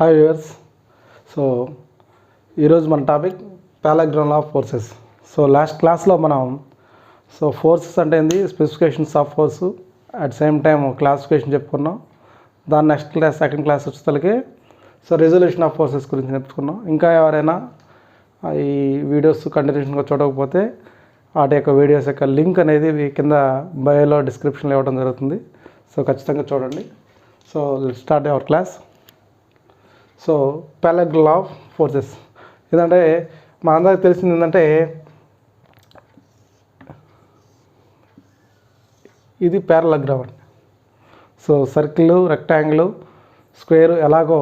Hi viewers. So ఈరోజు మన topic parallelogram of forces. So last క్లాస్లో మనం ఫోర్సెస్ అంటే ఏంది, specifications of force, at same time classification చెప్పుకున్నాం. దాని నెక్స్ట్ క్లాస్ సెకండ్ క్లాస్ వచ్చేసరికి రిజల్యూషన్ ఆఫ్ ఫోర్సెస్ గురించి నేర్చుకున్నాం. ఇంకా ఎవరైనా ఈ వీడియోస్ కంటిన్యూషన్గా చూడకపోతే వాటి యొక్క వీడియోస్ యొక్క లింక్ అనేది కింద బయోలో డిస్క్రిప్షన్లో ఇవ్వడం జరుగుతుంది. సో ఖచ్చితంగా చూడండి. So let's start our class. So parallelogram of forces ఏంటంటే మనందరికీ తెలిసింది ఏంటంటే ఇది పారాగ్రామ్ అండి. సో సర్కిల్, రెక్టాంగిల్, స్క్వేర్ ఎలాగో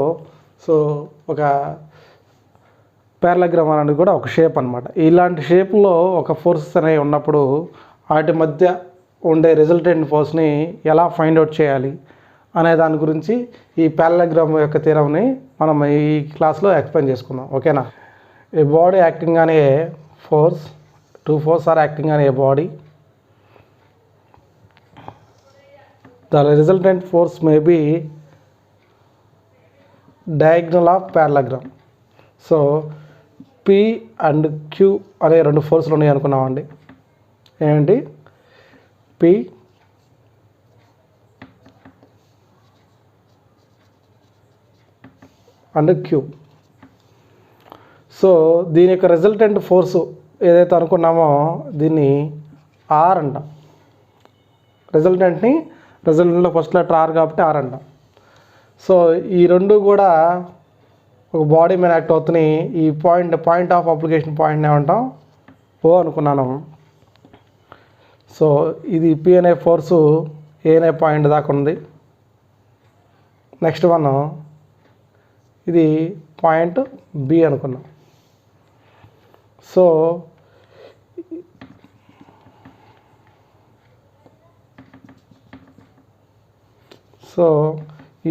ఒక పారాగ్రామ్ అనేది కూడా ఒక షేప్ అనమాట. ఇలాంటి షేప్లో ఒక ఫోర్సెస్ అనేవి ఉన్నప్పుడు వాటి మధ్య ఉండే రిజల్టెంట్ ఫోర్స్ని ఎలా ఫైండ్ అవుట్ చేయాలి అనే దాని గురించి ఈ పారాగ్రామ్ యొక్క థియరంని మనం ఈ క్లాస్లో ఎక్స్ప్లెయిన్ చేసుకుందాం. ఓకేనా? A body acting on a force, two force are acting on a body, the resultant force may be diagonal of parallelogram. So P and Q అనే రెండు ఫోర్సులు ఉన్నాయి అనుకున్నామండి. ఏంటి? P and Q. సో దీని యొక్క రిజల్టెంట్ ఫోర్సు ఏదైతే అనుకున్నామో దీన్ని ఆర్ అంటాం. రిజల్టెంట్లో ఫస్ట్ లెటర్ ఆర్ కాబట్టి ఆర్ అంటాం. సో ఈ రెండు కూడా ఒక బాడీ మీద యాక్ట్ అవుతున్నాయి. ఈ పాయింట్ ఆఫ్ అప్లికేషన్ పాయింట్ని ఏమంటాం? ఓ అనుకున్నాను. సో ఇది పి అనే ఫోర్సు ఏ అనే పాయింట్ దాకా ఉంది. నెక్స్ట్ వన్ ఇది పాయింట్ బి అనుకున్నాం. సో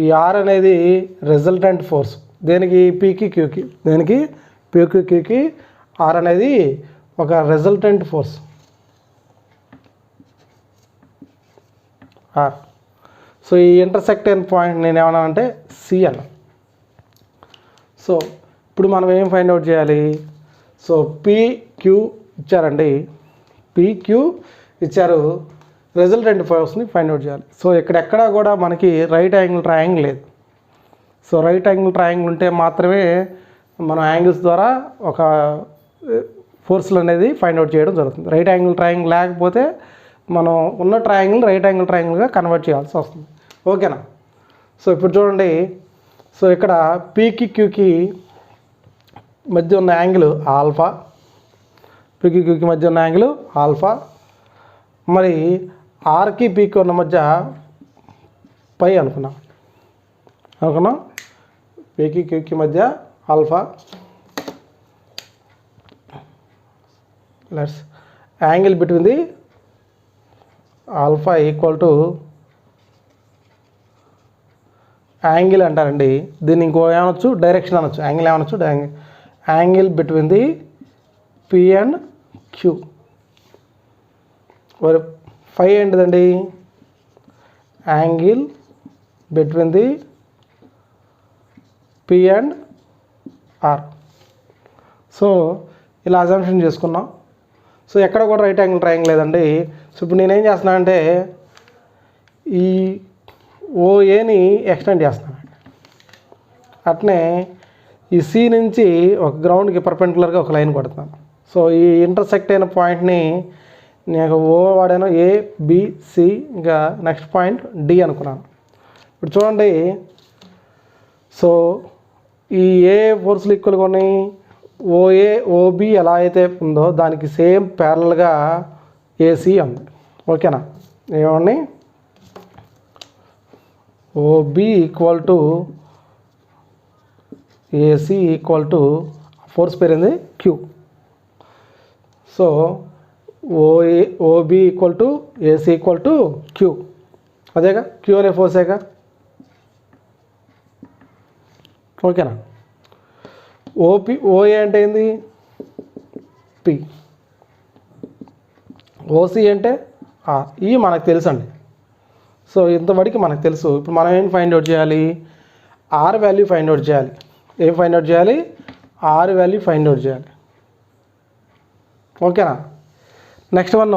ఈ ఆర్ అనేది రిజల్టెంట్ ఫోర్స్ దేనికి? పీకి క్యూకి. దేనికి? పీకి క్యూకి ఆర్ అనేది ఒక రిజల్టెంట్ ఫోర్స్ ఆర్. సో ఈ ఇంటర్సెక్ట్ అయిన పాయింట్ నేను ఏమన్నా అంటే సి అన్న. సో ఇప్పుడు మనం ఏం ఫైండ్ అవుట్ చేయాలి? సో పీక్యూ ఇచ్చారండి, పీక్యూ ఇచ్చారు, రిజల్టెంట్ ఫోర్స్ని ఫైండ్ అవుట్ చేయాలి. సో ఇక్కడెక్కడా కూడా మనకి రైట్ యాంగిల్ ట్రయాంగిల్ లేదు. సో రైట్ యాంగిల్ ట్రయాంగిల్ ఉంటే మాత్రమే మనం యాంగిల్స్ ద్వారా ఒక ఫోర్స్లు అనేది ఫైండ్ అవుట్ చేయడం జరుగుతుంది. రైట్ యాంగిల్ ట్రయాంగిల్ లేకపోతే మనం ఉన్న ట్రయాంగిల్ రైట్ యాంగిల్ ట్రయాంగిల్గా కన్వర్ట్ చేయాల్సి వస్తుంది. ఓకేనా? సో ఇప్పుడు చూడండి. సో ఇక్కడ పీకి క్యూకి మధ్య ఉన్న యాంగిల్ ఆల్ఫా, పీకి క్యూకి మధ్య ఉన్న యాంగిల్ ఆల్ఫా. మరి ఆర్కి పీకి ఉన్న మధ్య పై అనుకున్నాం. పీకి క్యూకి మధ్య alpha. Let's angle between the alpha equal to angle అంటారండి. దీన్ని ఇంకో ఏమనొచ్చు? డైరెక్షన్ అనొచ్చు. యాంగిల్ ఏమనొచ్చు? Angle between the P and Q. మరి ఫై ఏంటిదండి? Angle between the P and R. So ఇలా అజంప్షన్ చేసుకున్నాం. సో ఎక్కడ కూడా రైట్ యాంగిల్ ట్రయాంగిల్ లేదండి. సో ఇప్పుడు నేనేం చేస్తున్నా అంటే ఈ ఓఏని ఎక్స్టెండ్ చేస్తున్నాను. అట్నే ఈ సి నుంచి ఒక గ్రౌండ్కి పర్పెండిక్యులర్గా ఒక లైన్ కొడుతున్నాను. సో ఈ ఇంటర్సెక్ట్ అయిన పాయింట్ని నేను ఓ వాడాను, ఏ బి సి, ఇంకా నెక్స్ట్ పాయింట్ డి అనుకున్నాను. ఇప్పుడు చూడండి. సో ఈ ఏ ఫోర్స్లు ఈక్వల్గా ఉన్నాయి. ఓఏ ఓబి ఎలా అయితే ఉందో దానికి సేమ్ ప్యారల్గా ఏసీ ఉంది. ఓకేనా? ఏమండి? OB equal to AC equal to force పేరు ఏంది? Q. So OB equal to AC equal to Q. అదేగా? క్యూ అనే ఫోర్సేగా. ఓకేనా? ఓఏ అంటే ఏంది? పి. ఓసి అంటే ఆర్. ఇవి మనకు తెలుసు అండి. సో ఇంతవరకు మనకు తెలుసు. ఇప్పుడు మనం ఏం ఫైండ్ అవుట్ చేయాలి? ఆర్ వాల్యూ ఫైండ్ అవుట్ చేయాలి. ఏం ఫైండ్ అవుట్ చేయాలి? ఆర్ వాల్యూ ఫైండ్ అవుట్ చేయాలి. ఓకేనా? Next one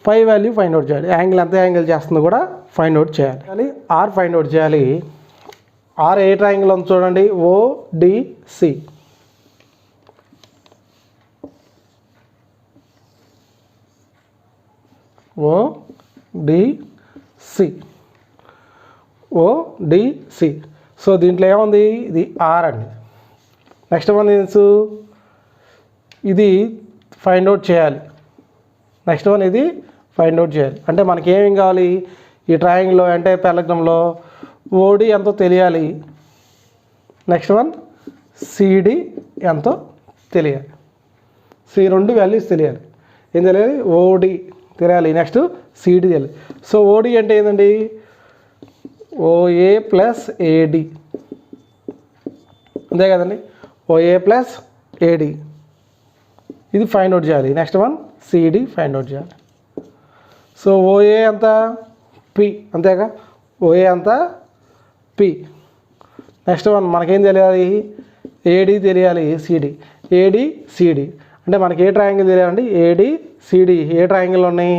5 value find out చేయాలి. యాంగిల్ ఎంత యాంగిల్ చేస్తుందో కూడా ఫైండ్ అవుట్ చేయాలి. ఆర్ ఫైండ్ అవుట్ చేయాలి. ఆర్ ఏ ట్రయాంగిల్ ఉంది చూడండి, ఓడిసి. ఓడిసి. సో దీంట్లో ఏముంది? ఇది ఆర్ అండి. నెక్స్ట్ వన్ తెలుసు, ఇది ఫైండ్ అవుట్ చేయాలి. నెక్స్ట్ వన్ ఇది ఫైండ్ అవుట్ చేయాలి. అంటే మనకి ఏమేం కావాలి ఈ ట్రయాంగిల్లో అంటే పెలగ్నంలో? ఓడి ఎంతో తెలియాలి. నెక్స్ట్ వన్ సిడి ఎంతో తెలియాలి. సో ఈ రెండు వాల్యూస్ తెలియాలి. ఏం తెలియాలి? ఓడి తెలియాలి, నెక్స్ట్ సిడి తెలియాలి. సో ఓడి అంటే ఏంటండి? ఓఏ ప్లస్ ఏడి, అంతే కదండి. ఓఏ ప్లస్ ఏడి ఇది ఫైండ్ అవుట్ చేయాలి. Next one CD find out చేయాలి. సో ఓఏ అంత పి, అంతేగా. ఓఏ అంత పి. నెక్స్ట్ వన్ మనకేం తెలియాలి? ఏడి తెలియాలి, సిడి. ఏడి సిడి అంటే మనకి ఏ ట్రయాంగిల్ తెలియాలండి? ఏడి సిడి ఏ ట్రయాంగిల్లో ఉన్నాయి?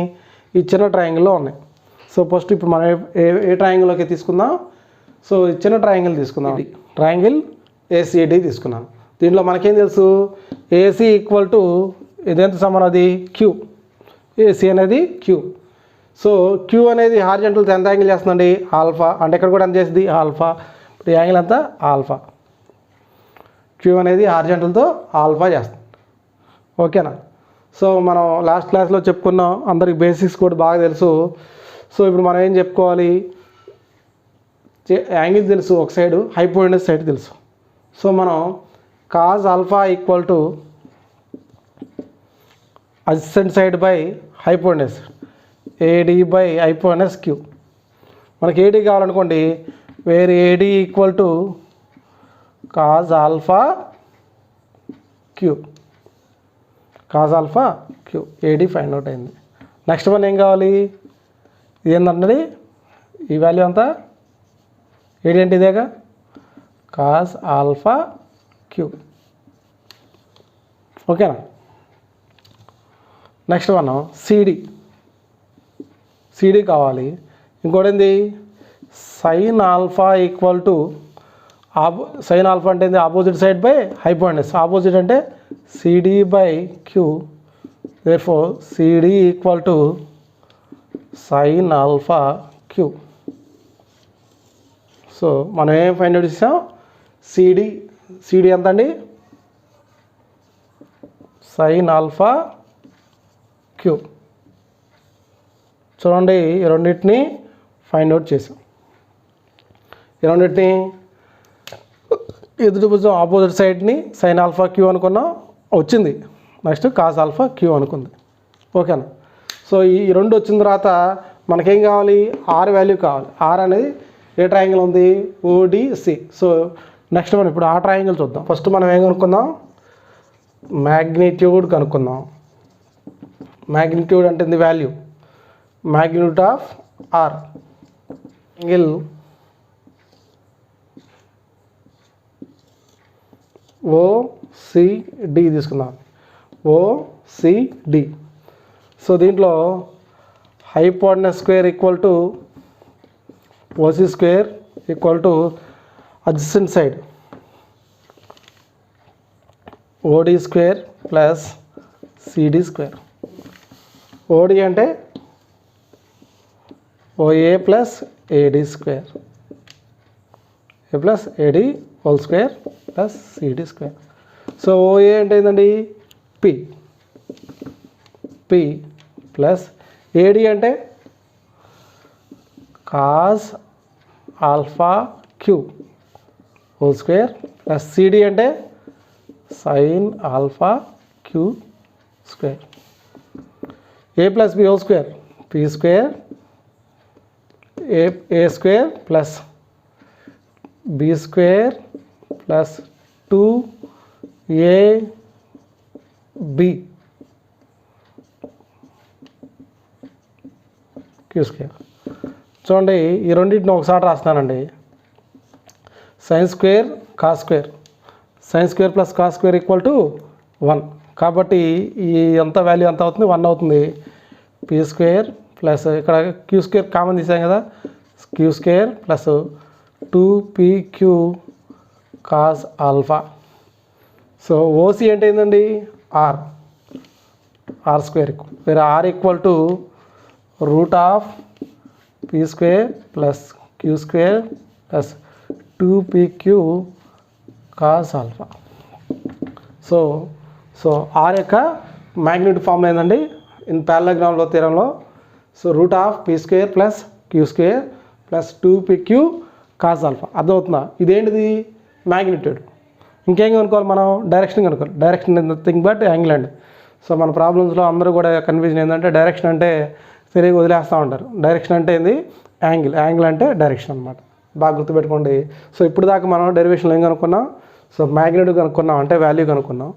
ఇచ్చిన ట్రయాంగిల్లో ఉన్నాయి. సో ఫస్ట్ ఇప్పుడు మనం ఏ ట్రయాంగిల్లోకి తీసుకుందాం? సో ఇచ్చిన ట్రయాంగిల్ తీసుకుందాం. ట్రయాంగిల్ ఏసీడి తీసుకున్నాం. దీంట్లో మనకేం తెలుసు? ఏసీ ఈక్వల్ టు ఇదెంత సమానం? అది క్యూ. ఏసీ అనేది క్యూ. సో క్యూ అనేది హారిజంటల్తో ఎంత యాంగిల్ చేస్తుందండి? ఆల్ఫా. అంటే ఇక్కడ కూడా ఎంత చేస్తుంది? ఆల్ఫా. ఇప్పుడు యాంగిల్ ఎంత? ఆల్ఫా. క్యూ అనేది హారిజంటల్తో ఆల్ఫా చేస్తుంది. ఓకేనా? సో మనం లాస్ట్ క్లాస్లో చెప్పుకున్నాం, అందరికి బేసిక్స్ కూడా బాగా తెలుసు. సో ఇప్పుడు మనం ఏం చెప్పుకోవాలి? యాంగిల్ తెలుసు ఒక సైడు, హైపోటెనస్ సైడ్ తెలుసు. సో మనం cos alpha equal to adjacent side by hypotenuse, AD by hypotenuse Q. మనకి ఏడి కావాలనుకోండి, where AD equal to cos alpha Q. Cos alpha Q, AD find out అయింది. Next one ఏం కావాలి? ఇది ఏంటంటే ఈ వాల్యూ అంతా ఏడి అంటే ఇదేగా, కాజ్ ఆల్ఫా క్యూ. ఓకేనా? Next one CD. సిడి కావాలి. ఇంకోటి ఏంది? Sine alpha equal to sine alpha అంటే ఏంది? Opposite side by hypotenuse. Opposite అంటే CD by Q. Therefore CD equal to sine alpha Q. So మనం ఏం ఫైండ్ అవుట్ చేసాం? సిడి. సిడి ఎంత అండి? Sine alpha Q. చూడండి, ఈ రెండింటిని ఫైండ్ అవుట్ చేసాం. ఈ రెండింటిని ఎదుటి భుజం ఆపోజిట్ సైడ్ని సైన్ ఆల్ఫా క్యూ అనుకున్నాం, వచ్చింది. నెక్స్ట్ కాస్ ఆల్ఫా క్యూ అనుకుంది. ఓకేనా? సో ఈ రెండు వచ్చిన తర్వాత మనకేం కావాలి? ఆర్ వాల్యూ కావాలి. ఆర్ అనేది ఏ ట్రయాంగిల్ ఉంది? ఓడిసి. సో నెక్స్ట్ మనం ఇప్పుడు ఆ ట్రయాంగిల్ చూద్దాం. ఫస్ట్ మనం ఏం కనుక్కుందాం? మ్యాగ్నిట్యూడ్ కనుక్కుందాం. మ్యాగ్నిట్యూడ్ అంటే the value, magnitude of R. Angle OCD తీసుకుందాం. ఓసిడి. సో దీంట్లో hypotenuse square equal to OC square equal to adjacent side OD square plus CD square. OD అంటే OA plus AD square, A plus AD whole square plus CD square. So OA అంటే ఏంటండి? P. P plus AD అంటే cos alpha Q whole square plus CD అంటే sine alpha Q square. A plus B whole square, P square A square plus B square plus 2ab Q square. చూడండి, ఈ రెండింటిని ఒకసారి రాస్తున్నానండి. Sine square cos square, sine square plus cos square equal to 1. కాబట్టి ఈ ఎంత value ఎంత అవుతుంది, 1 అవుతుంది. పీ స్క్వేర్ ప్లస్ ఇక్కడ క్యూ స్క్వేర్ కామన్ తీసాం కదా, Q square plus 2pq cos alpha. So OC అంటే ఏంటండి, ఆర్ స్క్వేర్ వేరే R equal to root of P square plus Q square plus 2pq cos alpha. So R యొక్క magnitude formula ఏంటండి in parallelogram థియరంలో. So root of P square plus Q square plus 2pq cos alpha. అర్థమవుతుందా? ఇదేంటిది magnitude. ఇంకేం కనుక్కోవాలి మనం, direction కనుక్కోవాలి. Direction nothing but angle అండి. సో మన ప్రాబ్లమ్స్లో అందరూ కూడా కన్ఫ్యూజన్ ఏంటంటే డైరెక్షన్ అంటే సరిగ్గా వదిలేస్తూ ఉంటారు. డైరెక్షన్ అంటే ఏంది, యాంగిల్ అంటే డైరెక్షన్ అనమాట. బాగా గుర్తుపెట్టుకోండి. సో ఇప్పుడు దాకా మనం డెరివేషన్లో ఏం కనుక్కున్నాం, సో మ్యాగ్నిట్యూడ్ కనుక్కున్నాం అంటే వాల్యూ కనుక్కున్నాం.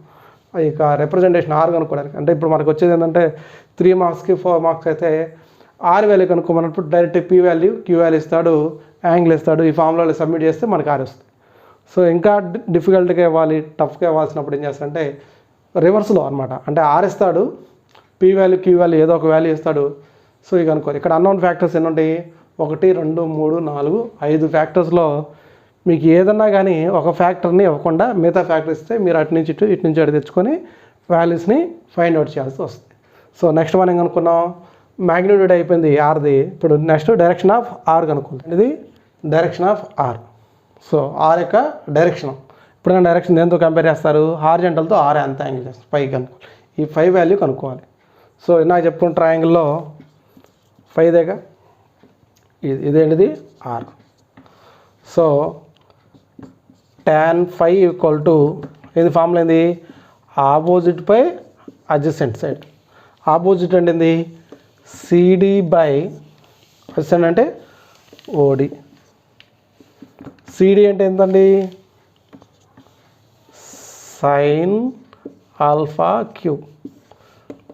ఇక రిప్రజెంటేషన్ ఆర్ కనుక్కోవడానికి అంటే ఇప్పుడు మనకు వచ్చేది ఏంటంటే 3 మార్క్స్కి 4 మార్క్స్ అయితే ఆర్ వాల్యూ కనుక్కోమన్నప్పుడు direct P value Q value ఇస్తాడు, యాంగిల్ ఇస్తాడు. ఈ ఫార్ములాలో సబ్మిట్ చేస్తే మనకు ఆర్ వస్తుంది. సో ఇంకా డిఫికల్ట్గా ఇవ్వాలి, టఫ్గా ఇవ్వాల్సినప్పుడు ఏం చేస్తాడంటే రివర్స్లో అనమాట. అంటే ఆర్ ఇస్తాడు, పీ వాల్యూ క్యూ వాల్యూ ఏదో ఒక వాల్యూ ఇస్తాడు. సో ఇక అనుకోవాలి ఇక్కడ అన్నోన్ ఫ్యాక్టర్స్ ఎన్ని ఉంటాయి, 1 2 3 4 5 ఫ్యాక్టర్స్లో మీకు ఏదన్నా కానీ ఒక ఫ్యాక్టర్ని ఇవ్వకుండా మిగతా ఫ్యాక్టర్ ఇస్తే మీరు అటు నుంచి అటు తెచ్చుకొని వాల్యూస్ని ఫైండ్ అవుట్ చేయాల్సి వస్తుంది. సో నెక్స్ట్ మనం ఏం కనుక్కున్నాం, మ్యాగ్నిట్యూడ్ అయిపోయింది ఆర్ది. ఇప్పుడు నెక్స్ట్ డైరెక్షన్ ఆఫ్ ఆర్ కనుక్కుంటాం. ఇది direction of R. So R యొక్క డైరెక్షన్ ఇప్పుడు డైరెక్షన్ దేంతో కంపేర్ చేస్తారు, హారిజంటల్తో ఆర్ ఎంత యాంగిల్ చేస్తారు, పైకి కనుక్కోవాలి. ఈ 5 వాల్యూ కనుక్కోవాలి. సో నాకు చెప్పుకున్న ట్రయాంగిల్లో 5 దేగా ఇదేంటిది R. So tan phi equal to ఇది ఫార్ములా ఏంది, opposite by adjacent side. Opposite అంటే ఏంది, సిడి బై అడ్జసెంట్ అంటే ఓడి. సిడి అంటే ఎంతండి, సైన్ ఆల్ఫా క్యూ.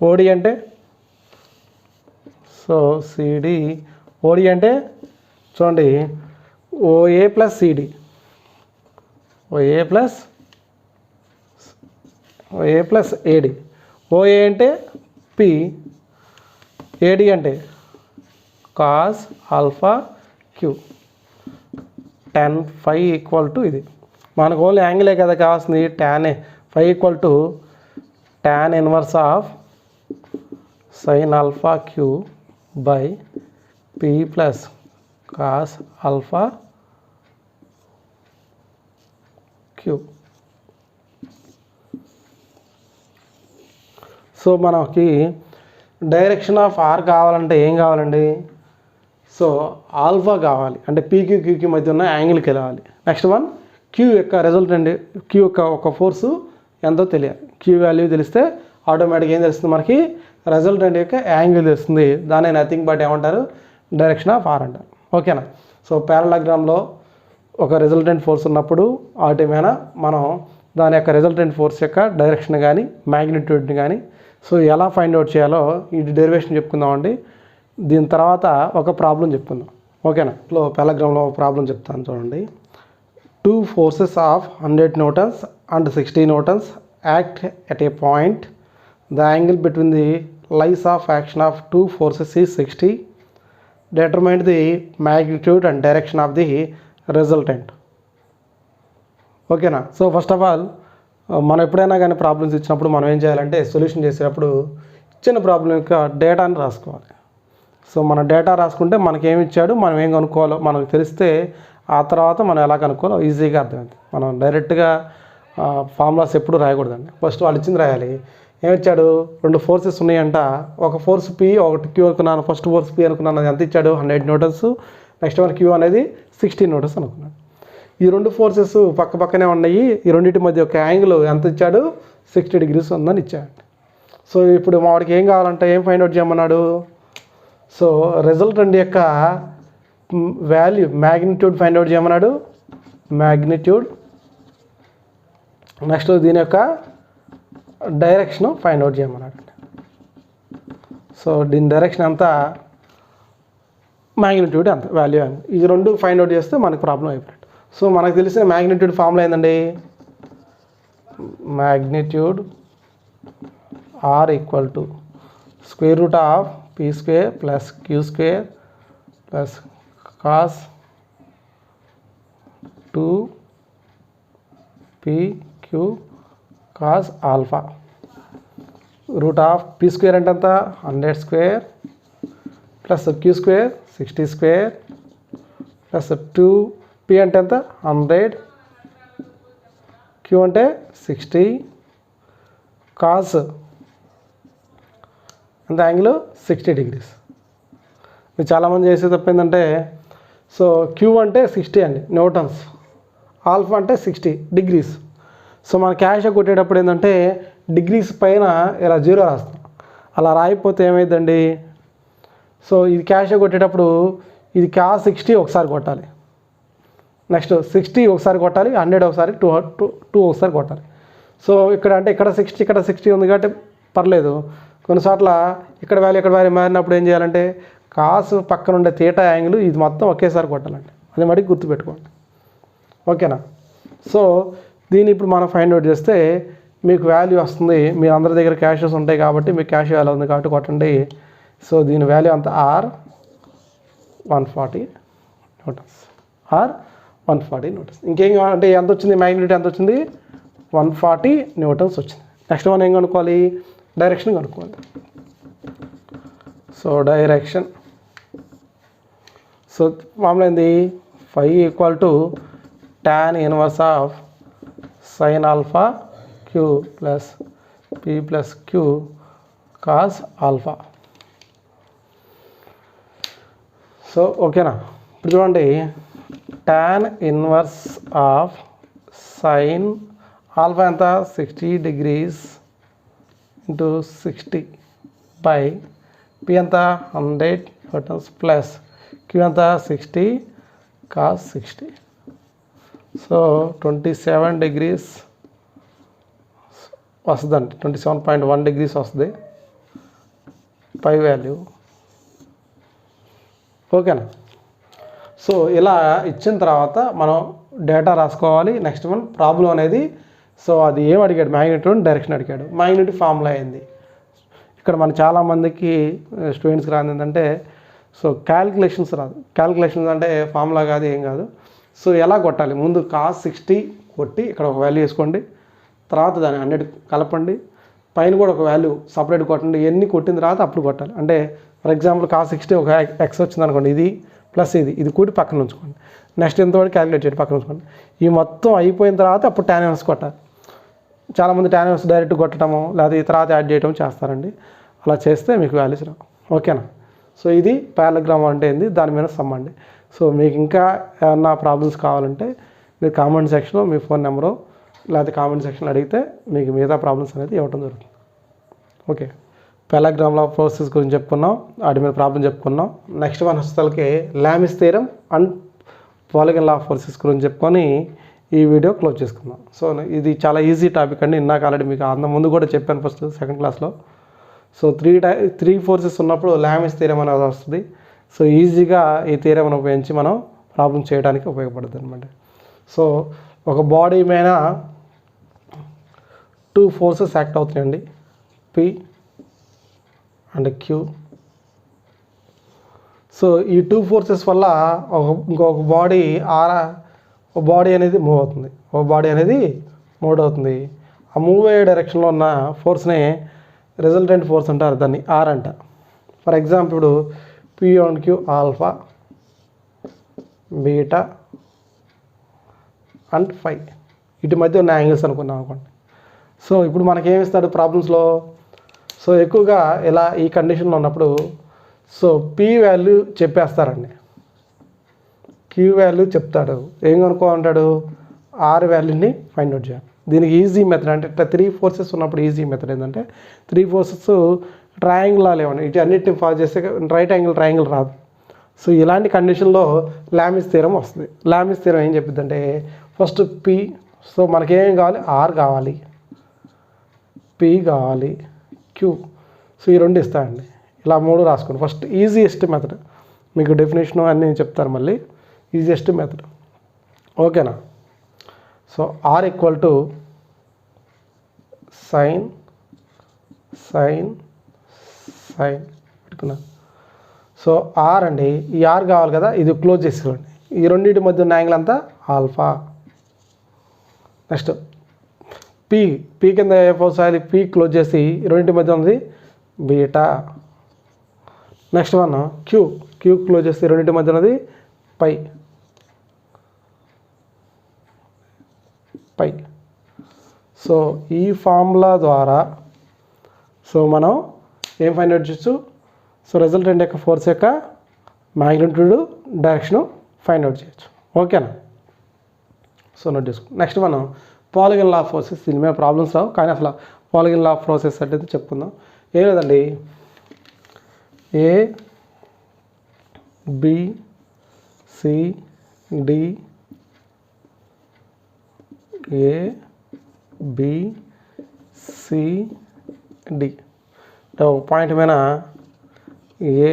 ఓడి అంటే సో సిడి ఓడి అంటే చూడండి OA plus CD, OA plus AD. OA అంటే పి, ఏడి అంటే cos alpha Q. tan phi equal to ఇది మనకు ఓన్లీ యాంగిలే కదా కావాల్సింది. tan phi equal to tan inverse of sine alpha Q by P plus cos alpha Q. So మనకి direction of R కావాలంటే ఏం కావాలండి, సో ఆల్ఫా కావాలి అంటే పీక్యూ క్యూకి మధ్య ఉన్న యాంగిల్కి వెళ్ళాలి. నెక్స్ట్ వన్ క్యూ యొక్క రిజల్ట్ అండి, క్యూ యొక్క ఒక ఫోర్సు ఎంతో తెలియాలి. క్యూ వాల్యూ తెలిస్తే ఆటోమేటిక్గా ఏం తెలుస్తుంది మనకి, రిజల్టెంట్ యొక్క యాంగిల్ తెలుస్తుంది. దాన్ని నథింగ్ బట్ ఏమంటారు, డైరెక్షన్ ఆఫ్ ఆర్ అంటారు. ఓకేనా. సో పారలెలోగ్రామ్లో ఒక రిజల్టెంట్ ఫోర్స్ ఉన్నప్పుడు ఆటోమేనా మనం దాని యొక్క రిజల్టెంట్ ఫోర్స్ యొక్క డైరెక్షన్ కానీ మ్యాగ్నిట్యూడ్ని కానీ సో ఎలా ఫైండ్ అవుట్ చేయాలో ఈ డెరివేషన్ చెప్పుకుందామండి. దీని తర్వాత ఒక ప్రాబ్లం చెప్పుకుందాం. ఓకేనా. పారలెలోగ్రామ్లో ఒక ప్రాబ్లం చెప్తాను చూడండి. 2 forces of 100 newtons and 60 newtons act at a point. The angle between the lines of action of 2 forces is 60. Determine the magnitude and direction of the resultant. ఓకేనా. సో ఫస్ట్ ఆఫ్ ఆల్ మనం ఎప్పుడైనా కానీ problems ఇచ్చినప్పుడు మనం ఏం చేయాలంటే solution చేసేటప్పుడు ఇచ్చిన ప్రాబ్లం యొక్క డేటాని రాసుకోవాలి. సో మన డేటా రాసుకుంటే మనకేమి ఇచ్చాడు, మనం ఏం కనుక్కోవాలో మనకు తెలిస్తే ఆ తర్వాత మనం ఎలా కనుక్కోవాలో ఈజీగా అర్థమైంది. మనం డైరెక్ట్గా ఫార్ములాస్ ఎప్పుడు రాయకూడదండి. ఫస్ట్ వాళ్ళు ఇచ్చింది రాయాలి. ఏమిచ్చాడు, 2 ఫోర్సెస్ ఉన్నాయంట. ఒక ఫోర్స్ పి, ఒకటి క్యూ అనుకున్నాను. ఫస్ట్ ఫోర్స్ పి అనుకున్నాను, అది ఎంత ఇచ్చాడు, 100 న్యూటన్స్. నెక్స్ట్ వన్ క్యూ అనేది 60 న్యూటన్స్ అనుకున్నాడు. ఈ 2 ఫోర్సెస్ పక్క పక్కనే ఉన్నాయి. ఈ రెండింటి మధ్య ఒక యాంగిల్ ఎంత ఇచ్చాడు, 60 degrees ఉందని ఇచ్చాడు. సో ఇప్పుడు వాడికి ఏం కావాలంటే ఏం ఫైండ్ అవుట్ చేయమన్నాడు, సో రిజల్టెంట్ యొక్క వాల్యూ మ్యాగ్నిట్యూడ్ ఫైండ్ అవుట్ చేయమన్నాడు. మ్యాగ్నిట్యూడ్ నెక్స్ట్ దీని యొక్క డైరెక్షన్ ఫైండ్ అవుట్ చేయమన్నాడు. సో దీని డైరెక్షన్ ఎంత, మ్యాగ్నిట్యూడ్ ఎంత, వాల్యూ ఎంత, ఈ 2 ఫైండ్ అవుట్ చేస్తే మనకు ప్రాబ్లం అయిపోయింది. సో మనకు తెలిసిన మ్యాగ్నిట్యూడ్ ఫార్ములా ఏందండి, magnitude R equal to square root of P square plus Q square plus cos 2pq cos alpha root of P square అంటే ఎంత 100 square plus Q square 60 square plus 2p అంటే ఎంత 100, q అంటే 60, cos ఎంత angle 60 degrees. మీరు చాలామంది చేసే తప్పు ఏంటంటే, సో క్యూ అంటే 60 అండి న్యూటన్స్, ఆల్ఫా అంటే 60 degrees. సో మన క్యాష్ కొట్టేటప్పుడు ఏంటంటే డిగ్రీస్ పైన ఇలా 0 రాస్తాం. అలా రాయిపోతే ఏమైందండి, సో ఇది క్యాష్ కొట్టేటప్పుడు ఇది కాస్ 60 ఒకసారి కొట్టాలి, నెక్స్ట్ 60 ఒకసారి కొట్టాలి, 100 ఒకసారి, 2 ఒకసారి కొట్టాలి. సో ఇక్కడ అంటే ఇక్కడ 60 ఉంది కాబట్టి పర్లేదు. కొన్నిసార్లు ఇక్కడ వాల్యూ మారినప్పుడు ఏం చేయాలంటే కాస్ పక్కన ఉండే తీటా యాంగిల్ ఇది మొత్తం ఒకేసారి కొట్టాలండి. అది మటుకు గుర్తుపెట్టుకోండి, ఓకేనా. సో దీన్ని ఇప్పుడు మనం ఫైండ్ అవుట్ చేస్తే మీకు వాల్యూ వస్తుంది. మీ అందరి దగ్గర క్యాషెస్ ఉంటాయి కాబట్టి మీకు క్యాష్ వాల్యూ ఉంది కాబట్టి కొట్టండి. సో దీని వాల్యూ అంత ఆర్ 140 న్యూటన్స్, ఆర్ 140 న్యూటన్స్. ఇంకేం అంటే ఎంత వచ్చింది, మ్యాగ్నిట్యూడ్ ఎంత వచ్చింది 140 న్యూటన్స్ వచ్చింది. నెక్స్ట్ మనం ఏం కనుక్కోవాలి, డైరెక్షన్ కనుక్కోవాలి. సో డైరెక్షన్, సో మామూలు ఏంది phi equal to tan inverse of sine alpha Q plus P plus Q cos alpha. So ఓకేనా. ఇప్పుడు చూడండి, tan inverse of sine alpha ఎంత 60 degrees ఇంటూ 60 బై పి ఎంత 100 న్యూటన్స్ ప్లస్ క్యూ ఎంత 60 cos 60. So 27 degrees వస్తుందండి, 27.1 degrees వస్తుంది పై value, ఓకేనా. So ఇలా ఇచ్చిన తర్వాత మనం డేటా రాసుకోవాలి. నెక్స్ట్ మనం ప్రాబ్లం అనేది, సో అది ఏం అడిగాడు, మ్యాగ్నిట్యూడ్ డైరెక్షన్ అడిగాడు. మ్యాగ్నిట్యూడ్ ఫార్ములా అయింది. ఇక్కడ మన చాలామందికి స్టూడెంట్స్కి రాదు ఏంటంటే, సో క్యాలిక్యులేషన్స్ రాదు. క్యాలిక్యులేషన్స్ అంటే ఫార్ములా కాదు, ఏం కాదు. సో ఎలా కొట్టాలి, ముందు కాస్ 60 కొట్టి ఇక్కడ ఒక వాల్యూ వేసుకోండి, తర్వాత దాన్ని 100 కలపండి, పైన కూడా ఒక వాల్యూ సపరేట్ కొట్టండి. ఎన్ని కొట్టిన తర్వాత అప్పుడు కొట్టాలి. అంటే ఫర్ ఎగ్జాంపుల్ కాస్ 60 ఒక ఎక్స్ వచ్చింది అనుకోండి, ఇది ప్లస్ ఇది కూడి పక్కన ఉంచుకోండి. నెక్స్ట్ ఎంతవరకు క్యాలిక్యులేట్ చేయండి, పక్కన ఉంచుకోండి. ఈ మొత్తం అయిపోయిన తర్వాత అప్పుడు tan ఇన్వర్స్ కొట్టాలి. చాలామంది tan ఇన్వర్స్ డైరెక్ట్ కొట్టడము లేదా ఈ తర్వాత యాడ్ చేయడం చేస్తారండి. అలా చేస్తే మీకు వాల్యూస్ రావు, ఓకేనా. సో ఇది పారాగ్రామ్ అంటే ఏంది, దాని మీద సమ్ అండి. సో మీకు ఇంకా ఏమన్నా ప్రాబ్లమ్స్ కావాలంటే మీరు కామెంట్ సెక్షన్లో మీ ఫోన్ నెంబరు లేకపోతే కామెంట్ సెక్షన్లో అడిగితే మీకు మిగతా ప్రాబ్లమ్స్ అనేది ఇవ్వడం జరుగుతుంది, ఓకే. పారాగ్రామ్లో ప్రాసెస్ గురించి చెప్పుకున్నాం, వాటి మీద ప్రాబ్లం చెప్పుకున్నాం. నెక్స్ట్ మన హస్తలకి Lami's theorem and polygon law of forces గురించి చెప్పుకొని ఈ వీడియో క్లోజ్ చేసుకుందాం. సో ఇది చాలా ఈజీ టాపిక్ అండి. ఇందాక ఆల్రెడీ మీకు అంత ముందు కూడా చెప్పాను ఫస్ట్ సెకండ్ క్లాస్లో. సో త్రీ ఫోర్సెస్ ఉన్నప్పుడు లామిస్ థియరం అనేది వస్తుంది. సో ఈజీగా ఈ థియరంను ఉపయోగించి మనం ప్రాబ్లం చేయడానికి ఉపయోగపడుతుంది అనమాట. సో ఒక బాడీ మీద 2 ఫోర్సెస్ యాక్ట్ అవుతున్నాయండి, పి అండ్ క్యూ. సో ఈ 2 ఫోర్సెస్ వల్ల ఇంకొక బాడీ అనేది మూవ్ అవుతుంది, ఒక బాడీ అనేది మూవ్ అవుతుంది. ఆ మూవ్ అయ్యే డైరెక్షన్లో ఉన్న ఫోర్స్ని రిజల్టెంట్ ఫోర్స్ అంటారు, దాన్ని ఆర్ అంట. ఫర్ ఎగ్జాంపుల్ ఇప్పుడు P and Q alpha beta and phi, వీటి మధ్య ఉన్న యాంగిల్స్ అనుకున్నాం అనుకోండి. సో ఇప్పుడు మనకేమిస్తాడు ప్రాబ్లమ్స్లో, సో ఎక్కువగా ఇలా ఈ కండిషన్లో ఉన్నప్పుడు సో పి వాల్యూ చెప్పేస్తారండి, క్యూ వాల్యూ చెప్తాడు, ఏం కనుక్కోమంటాడు ఆర్ వాల్యూని ఫైండ్ అవుట్ చేయాలి. దీనికి ఈజీ మెథడ్ అంటే ఇట్లా 3 ఫోర్సెస్ ఉన్నప్పుడు ఈజీ మెథడ్ ఏంటంటే 3 ఫోర్సెస్ ట్రయాంగిల్ లేవండి, ఇటు అన్నిటిని ఫాలో చేస్తే రైట్ యాంగిల్ ట్రయాంగిల్ రాదు. సో ఇలాంటి కండిషన్లో లామిస్ థియరం వస్తుంది. లామిస్ థియరం ఏం చెప్పిందంటే ఫస్ట్ పి, సో మనకేం కావాలి ఆర్ కావాలి, పి కావాలి, క్యూ. సో ఈ 2 ఇస్తాయండి, ఇలా 3 రాసుకోండి. ఫస్ట్ ఈజియెస్ట్ మెథడ్, మీకు డెఫినేషన్ అన్నీ చెప్తారు మళ్ళీ. ఈజియెస్ట్ మెథడ్ ఓకేనా. So R equal to sine పెట్టుకున్నా. సో ఆర్ అండి, ఈ ఆర్ కావాలి కదా, ఇది క్లోజ్ చేసుకోండి. ఈ రెండింటి మధ్య ఉన్న యాంగిల్ అంతా ఆల్ఫా. నెక్స్ట్ పీ కింద ఏ ఫోర్స్ రాయాలి, పీ క్లోజ్ చేసి రెండింటి మధ్య ఉంది beta. Next one queue close చేసి రెండింటి మధ్య ఉన్నది పై. సో ఈ ఫార్ములా ద్వారా సో మనం ఏం ఫైండ్ అవుట్ చేయొచ్చు, సో రిజల్టెంట్ యొక్క ఫోర్స్ యొక్క మ్యాగ్నిట్యూడ్ డైరెక్షను ఫైండ్ అవుట్ చేయొచ్చు. ఓకేనా. సో నోట్ చేసుకో. నెక్స్ట్ మనం పాలిగన్ లా ఆఫ్ ఫోర్సెస్, దీని మీద ప్రాబ్లమ్స్ రావు కానీ అసలు పాలిగన్ లా ఆఫ్ ఫోర్సెస్ అంటే చెప్పుకుందాం. ఏం లేదండి, A B C D, A B C D ఒక పాయింట్ మీద ఏ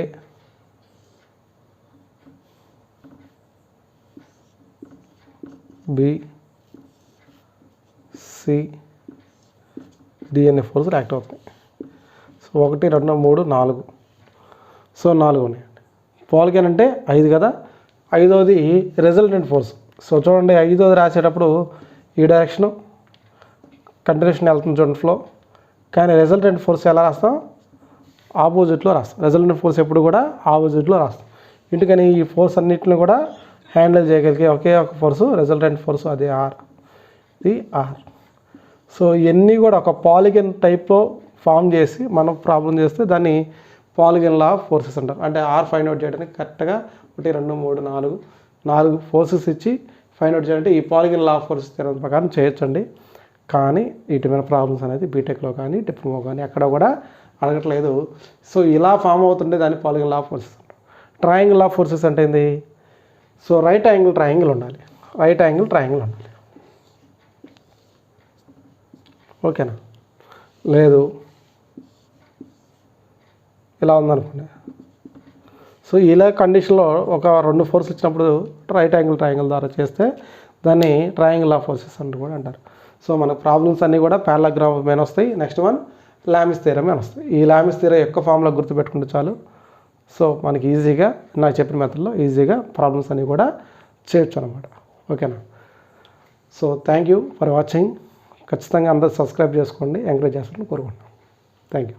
బి సి డి అనే ఫోర్సులు యాక్ట్ అవుతాయి. సో 1 2 3 4, సో 4 ఉన్నాయండి. పాలిగన్ అంటే 5 కదా, 5వది రిజల్టెంట్ ఫోర్స్. సో చూడండి 5వది రాసేటప్పుడు ఈ డైరెక్షను కంటిన్యూషన్ వెళ్తుంది చూడండి ఫ్లో, కానీ రిజల్టెంట్ ఫోర్స్ ఎలా రాస్తాం, ఆపోజిట్లో రాస్తాం. రిజల్టెంట్ ఫోర్స్ ఎప్పుడు కూడా ఆపోజిట్లో రాస్తాం. ఎందుకని ఈ ఫోర్స్ అన్నింటిని కూడా హ్యాండిల్ చేయగలిగే ఒకే ఒక ఫోర్సు రిజల్టెంట్ ఫోర్సు, అది ఆర్. ఇది ఆర్. సో ఇవన్నీ కూడా ఒక పాలిగన్ టైప్లో ఫామ్ చేసి మనం ప్రాబ్లం చేస్తే దాన్ని పాలిగన్ లా ఆఫ్ ఫోర్సెస్ అంటారు. అంటే ఆర్ ఫైండ్ అవుట్ చేయడానికి కరెక్ట్గా 1 2 3 4 ఫోర్సెస్ ఇచ్చి ఫైండ్ అవుట్ చేయాలంటే ఈ polygon law of forces theorem ప్రకారం చేయొచ్చండి. కానీ వీటి మీద ప్రాబ్లమ్స్ అనేది బీటెక్లో కానీ డిప్లొమా కానీ ఎక్కడ కూడా అడగట్లేదు. సో ఇలా ఫామ్ అవుతుంటే దాన్ని పాలిగన్ లా ఆఫ్ ఫోర్సెస్ అంటారు. ట్రయాంగిల్ లా ఆఫ్ ఫోర్సెస్ అంటే ఏంది, సో రైట్ యాంగిల్ ట్రయాంగిల్ ఉండాలి. ఓకేనా. లేదు ఇలా ఉందనుకోండి, సో ఇలా కండిషన్లో ఒక 2 ఫోర్స్ ఇచ్చినప్పుడు రైట్ యాంగిల్ ట్రయాంగిల్ ద్వారా చేస్తే దాన్ని ట్రయాంగిల్ ఆఫ్ ఫోర్సెస్ అని కూడా అంటారు. సో మన ప్రాబ్లమ్స్ అన్నీ కూడా పారాగ్రాఫ్ మీద వస్తాయి. నెక్స్ట్ వన్ లామిస్ థియరం మీద వస్తాయి. ఈ లామిస్ థియరం యొక్క ఫార్ములా గుర్తుపెట్టుకుంటే చాలు. సో మనకి ఈజీగా నాకు చెప్పిన మెథడ్లో ఈజీగా ప్రాబ్లమ్స్ అన్నీ కూడా చేయొచ్చు అనమాట. ఓకేనా. So thank you for watching. ఖచ్చితంగా అందరూ సబ్స్క్రైబ్ చేసుకోండి, ఎంకరేజ్ చేస్తారని కోరుకుంటున్నాను. Thank you.